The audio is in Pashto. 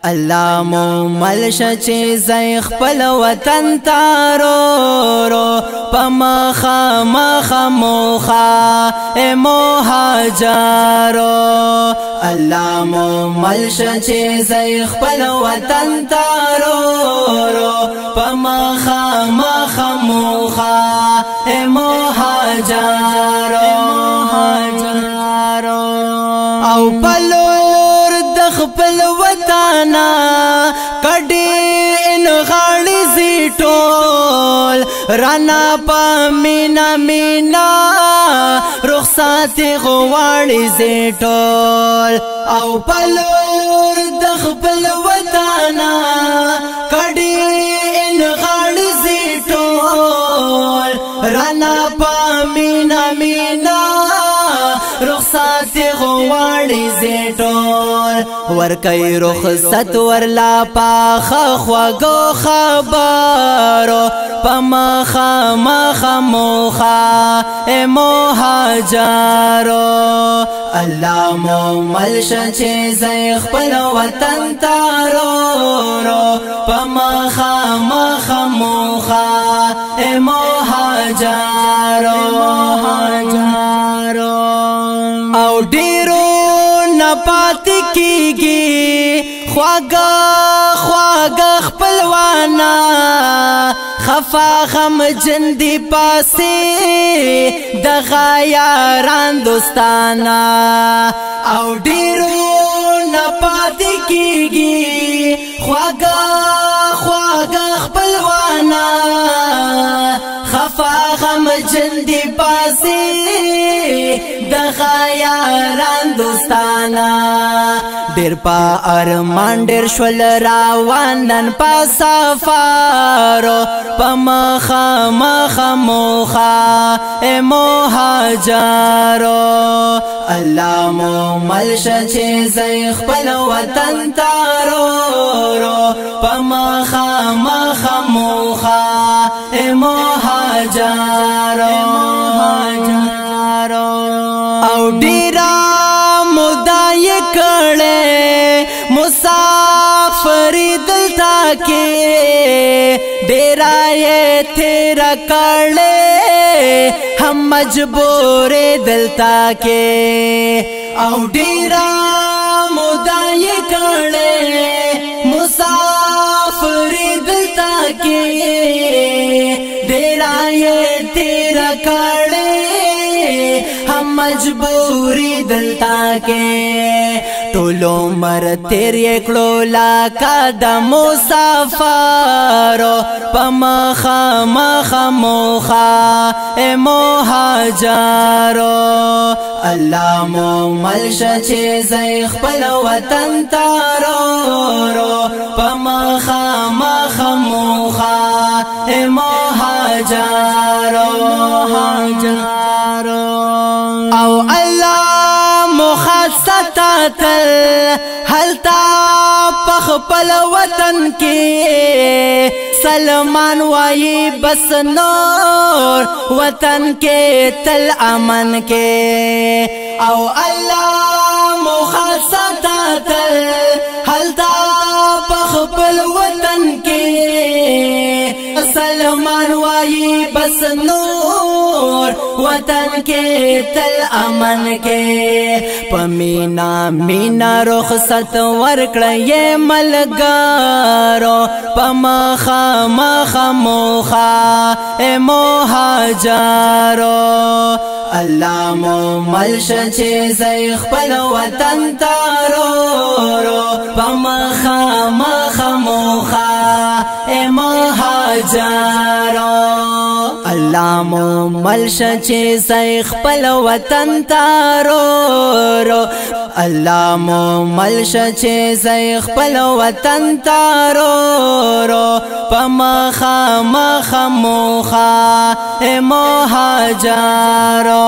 الله مو ملشه چې زای خپل وطن تارو پمخا مخا موخا مهاجرو الله مو ملشه چې زای خپل وطن تارو پمخا مخا موخا مهاجرو او پلور د خپل وطن کډي ان غاړي زیټول رانا پمینا مینا رخصت غواړي زیټول او پلور د خپل وطن کډي ان غاړي زیټول رانا پمینا مینا رخصت غواړي زیټول ورکي رخصت ورلا پاخه خواږو خبرو پمخا مخا موخا مهاجرو الله مو ملشه چې زای خپل وطن تارو پمخا مخا موخا مهاجرو او ډیرو نپات کیږي خواږه خواږه خپلوانا خفا غم جندي پاسي د غیاران دوستانا او ډیرو نپات کیږي خواږه خواږه خپلوانا خفا غم جندي پاسي د غیاران دوستانا ډیر پا ارمان ډیر شول روانن پا سفارو پمخا مخا موخا مهاجرو الله مو ملشه چې زای خپل وطن تارو پمخا مخا موخا مهاجرو او ډیرا مدای کړه مسافر دلتا کې ډیرا یې تیر کړه هم مجبور دلتا کې او ډیرا مدای کړه مسافر دلتا کې ډیرا یې تیر کړه مجبوری دلتا کې ټولو مر تیر کړو لا کا د مسافر پمخا مخا موخا مهاجرو الله مو ملشه چې زای خپل وطن تارو پمخا مخا موخا مهاجرو او الله مخصتاتل هلتا پخپل وطن کې سلمان وای بس نور وطن کې تل امن کې او الله مخصتاتل هلتا پخپل وطن کې سلمان وای بس نور وطن کې تل امن کې پمینا مینا رخصت ورکړه یې ملګرو پمخا مخا موخا مهاجرو الله مو ملشه چې زای خپل وطن تارو پمخا مخا موخا مهاجرو الله مو ملشه چې زای خپل وطن تارو الله مو ملشه چې زای خپل وطن تارو پمخا مخا موخا مهاجرو